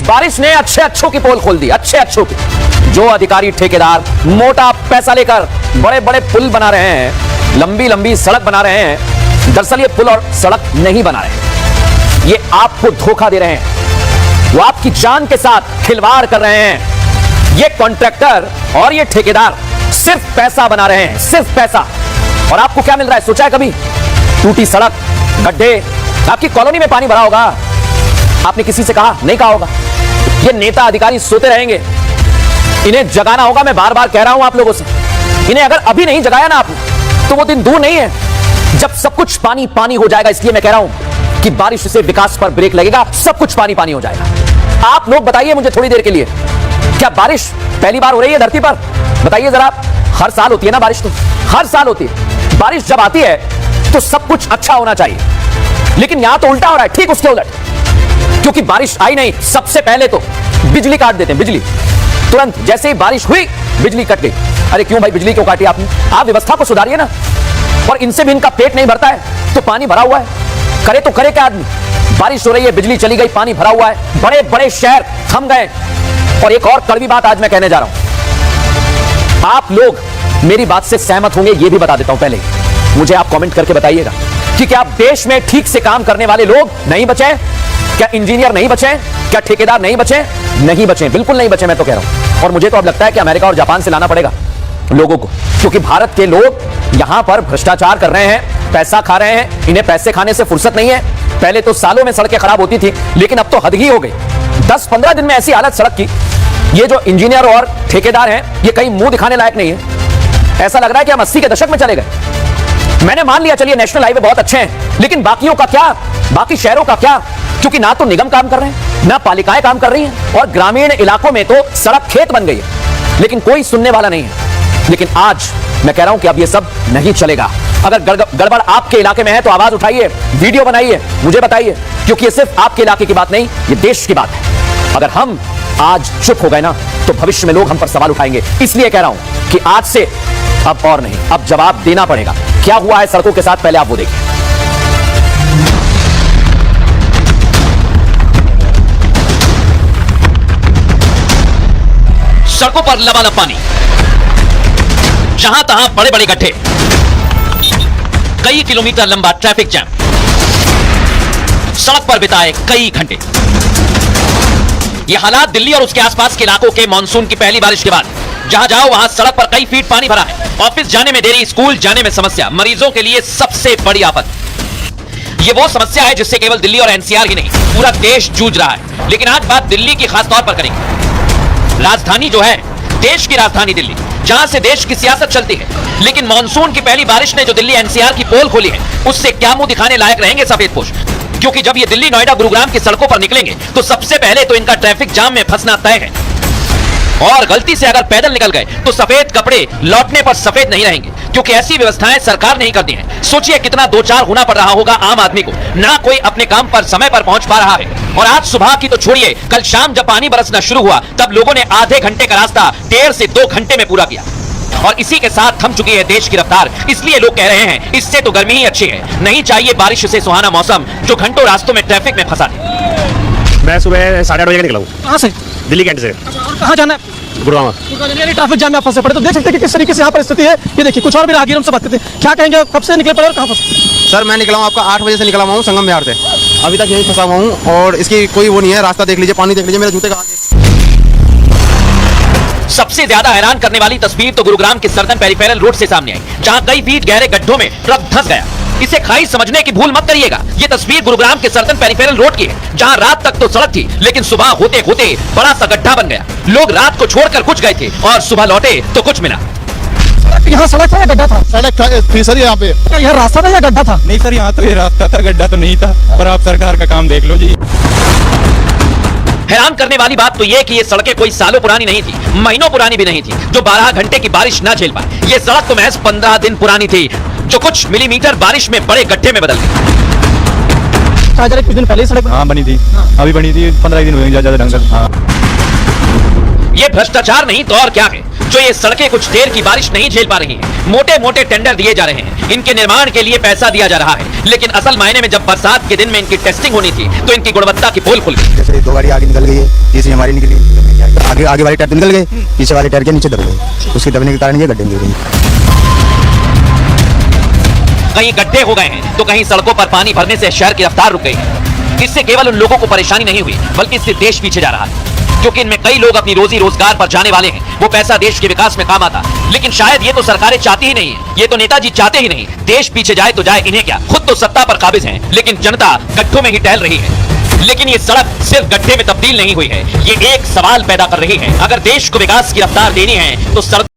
बारिश ने अच्छे अच्छों की पोल खोल दी, अच्छे अच्छों की। जो अधिकारी ठेकेदार मोटा पैसा लेकर बड़े बड़े पुल बना रहे हैं, लंबी लंबी सड़क बना रहे हैं, दरअसल ये पुल और सड़क नहीं बना रहे, ये आपको धोखा दे रहे हैं, वो आपकी जान के साथ खिलवाड़ कर रहे हैं। ये कॉन्ट्रैक्टर और ये ठेकेदार सिर्फ पैसा बना रहे हैं, सिर्फ पैसा। और आपको क्या मिल रहा है, सोचा है कभी? टूटी सड़क, गड्ढे, आपकी कॉलोनी में पानी भरा होगा, आपने किसी से कहा? नहीं कहा होगा। ये नेता अधिकारी सोते रहेंगे, इन्हें जगाना होगा। मैं बार बार कह रहा हूं आप लोगों से, इन्हें अगर अभी नहीं जगाया ना आपने, तो वो दिन दूर नहीं है जब सब कुछ पानी पानी हो जाएगा। इसलिए मैं कह रहा हूं कि बारिश से विकास पर ब्रेक लगेगा, सब कुछ पानी पानी हो जाएगा। आप लोग बताइए मुझे थोड़ी देर के लिए, क्या बारिश पहली बार हो रही है धरती पर? बताइए जरा। हर साल होती है ना बारिश, तो हर साल होती है बारिश। जब आती है तो सब कुछ अच्छा होना चाहिए, लेकिन यहां तो उल्टा हो रहा है, ठीक उसके उलट। क्योंकि बारिश आई नहीं, सबसे पहले तो बिजली काट देते हैं, बिजली तुरंत जैसे ही बारिश हुई बिजली कट गई। अरे क्यों भाई, बिजली क्यों काटी आपने? आप व्यवस्था को सुधारिए ना। और इनसे भी इनका पेट नहीं भरता है, तो पानी भरा हुआ है, करे तो करे क्या आदमी? बारिश हो रही है, बिजली चली गई, पानी भरा हुआ है, बड़े बड़े शहर थम गए। और एक और कड़वी बात आज मैं कहने जा रहा हूं, आप लोग मेरी बात से सहमत होंगे, यह भी बता देता हूं पहले, मुझे आप कमेंट करके बताइएगा कि क्या देश में ठीक से काम करने वाले लोग नहीं बचे? क्या इंजीनियर नहीं बचे? क्या ठेकेदार नहीं बचे? नहीं बचे, बिल्कुल नहीं बचे, मैं तो कह रहा हूं। और मुझे तो अब लगता है कि अमेरिका और जापान से लाना पड़ेगा लोगों को, क्योंकि भारत के लोग यहां पर भ्रष्टाचार कर रहे हैं, पैसा खा रहे हैं, इन्हें पैसे खाने से फुर्सत नहीं है। पहले तो सालों में सड़कें खराब होती थी, लेकिन अब तो हद ही हो गई। 10-15 दिन में ऐसी हालत सड़क की, ये जो इंजीनियर और ठेकेदार हैं, ये कहीं मुंह दिखाने लायक नहीं है। ऐसा लग रहा है कि हम 80 के दशक में चले गए। मैंने मान लिया चलिए नेशनल हाईवे बहुत अच्छे हैं, लेकिन बाकियों का क्या? बाकी शहरों का क्या? क्योंकि ना तो निगम काम कर रहे हैं, ना पालिकाएं काम कर रही हैं, और ग्रामीण इलाकों में तो सड़क खेत बन गई है, लेकिन कोई सुनने वाला नहीं है। लेकिन आज मैं कह रहा हूं कि अब ये सब नहीं चलेगा। अगर गड़बड़ आपके इलाके में है तो आवाज उठाइए, वीडियो बनाइए, मुझे बताइए, क्योंकि ये सिर्फ आपके इलाके की बात नहीं, ये देश की बात है। अगर हम आज चुप हो गए ना, तो भविष्य में लोग हम पर सवाल उठाएंगे। इसलिए कह रहा हूं कि आज से अब और नहीं, अब जवाब देना पड़ेगा। क्या हुआ है सड़कों के साथ, पहले आप वो देखिए। सड़कों पर लबालब पानी, जहां तहां बड़े बड़े गड्ढे, कई किलोमीटर लंबा ट्रैफिक जैम, सड़क पर बिताए कई घंटे। यह हालात दिल्ली और उसके आसपास के इलाकों के मानसून की पहली बारिश के बाद। जहां जाओ वहां सड़क पर कई फीट पानी भरा है। ऑफिस जाने में देरी, स्कूल जाने में समस्या, मरीजों के लिए सबसे बड़ी आफत। यह वो समस्या है जिससे केवल दिल्ली और एनसीआर ही नहीं, पूरा देश जूझ रहा है। लेकिन आज बात दिल्ली की खास तौर पर करेंगे। राजधानी जो है, देश की राजधानी दिल्ली, जहां से देश की सियासत चलती है। लेकिन मानसून की पहली बारिश ने जो दिल्ली एनसीआर की पोल खोली है, उससे क्या मुंह दिखाने लायक रहेंगे सफेदपोश? क्योंकि जब ये दिल्ली, नोएडा, गुरुग्राम की सड़कों पर निकलेंगे, तो सबसे पहले तो इनका ट्रैफिक जाम में फंसना तय है। और गलती से अगर पैदल निकल गए तो सफेद कपड़े लौटने पर सफेद नहीं रहेंगे, क्योंकि ऐसी व्यवस्थाएं सरकार नहीं करती है। सोचिए कितना दो चार होना पड़ रहा होगा आम आदमी को, ना कोई अपने काम पर समय पर पहुंच पा रहा है। और आज सुबह की तो छोड़िए, कल शाम जब पानी बरसना शुरू हुआ, तब लोगों ने आधे घंटे का रास्ता 1.5 से 2 घंटे में पूरा किया। और इसी के साथ थम चुकी है देश की रफ्तार। इसलिए लोग कह रहे हैं इससे तो गर्मी ही अच्छी है, नहीं चाहिए बारिश से सुहाना मौसम जो घंटों रास्तों में ट्रैफिक में फंसा दे। मैं सुबह 8:30 बजे निकला हूँ। कहाँ से? दिल्ली कैंट से। कहाँ जाना है? गुरुग्राम। ट्रैफिक जाम में आप फंसे पड़े, तो देख सकते हैं कि किस तरीके से यहाँ परिस्थिति है। ये देखिए, कुछ और भी राहगीर हमसे बात करते हैं। क्या कहेंगे, कब से निकले पड़े और कहाँ फंसे? सर मैं निकला हूँ आपका 8 बजे से निकला हुआ हूँ संगम बिहार से, अभी तक यहीं फंसा हुआ हूँ। और इसकी कोई वो नहीं है, रास्ता देख लीजिए, पानी देख लीजिए, मेरे जूते कहाँ गए। सबसे ज्यादा हैरान करने वाली तस्वीर तो गुरुग्राम के सर्दन पेरिफेरल रोड से सामने आई, जहां कई फीट गहरे गड्ढों में ट्रक धंस गया। इसे खाई समझने की भूल मत करिएगा। ये तस्वीर गुरुग्राम के सर्दन पेरिफेरल रोड की है, जहां रात तक तो सड़क थी, लेकिन सुबह होते होते बड़ा सा गड्ढा बन गया। लोग रात को छोड़कर कुछ गए थे और सुबह लौटे तो कुछ मिला। यहाँ सड़क था या गड्ढा था? सड़क थी सर यहाँ पे। यहाँ रास्ता था या गड्ढा था? नहीं सर, यहाँ तो ये रास्ता था, गड्ढा तो नहीं था। पर आप सरकार का काम देख लो जी। हैरान करने वाली बात तो यह कि ये सड़कें कोई सालों पुरानी नहीं थी, महीनों पुरानी भी नहीं थी, जो 12 घंटे की बारिश ना झेल पाए। ये सड़क तो महज 15 दिन पुरानी थी, जो कुछ मिलीमीटर बारिश में बड़े गड्ढे में बदल गई। कुछ दिन पहले सड़क बनी थी, अभी बनी थी, 15 दिन हुए ज्यादा ढंग से। ये भ्रष्टाचार नहीं तो और क्या है। जो ये सड़कें कुछ देर की बारिश नहीं झेल पा रही हैं। मोटे मोटे टेंडर दिए जा रहे हैं, इनके निर्माण के लिए पैसा दिया जा रहा है, लेकिन असल मायने में जब बरसात के दिन में इनकी टेस्टिंग होनी थी तो इनकी गुणवत्ता की पोल खुल गई। जैसे 2 गाड़ी आगे निकल गई है, तीसरी हमारी निकली, आगे वाले टायर निकल गए, पीछे वाले टायर के नीचे दब गए, उसके दबने के कारण ये गड्ढे गिर गई। कहीं गड्ढे हो गए हैं तो कहीं सड़कों पर पानी भरने से शहर की रफ्तार रुक गई है। इससे केवल उन लोगों को परेशानी नहीं हुई, बल्कि इससे देश पीछे जा रहा है, क्योंकि इनमें कई लोग अपनी रोजी रोजगार पर जाने वाले हैं। वो पैसा देश के विकास में काम आता, लेकिन शायद ये तो सरकारें चाहती ही नहीं है, ये तो नेताजी चाहते ही नहीं। देश पीछे जाए तो जाए, इन्हें क्या, खुद तो सत्ता पर काबिज हैं, लेकिन जनता गड्ढों में ही टहल रही है। लेकिन ये सड़क सिर्फ गड्ढे में तब्दील नहीं हुई है, ये एक सवाल पैदा कर रही है। अगर देश को विकास की रफ्तार देनी है तो सड़क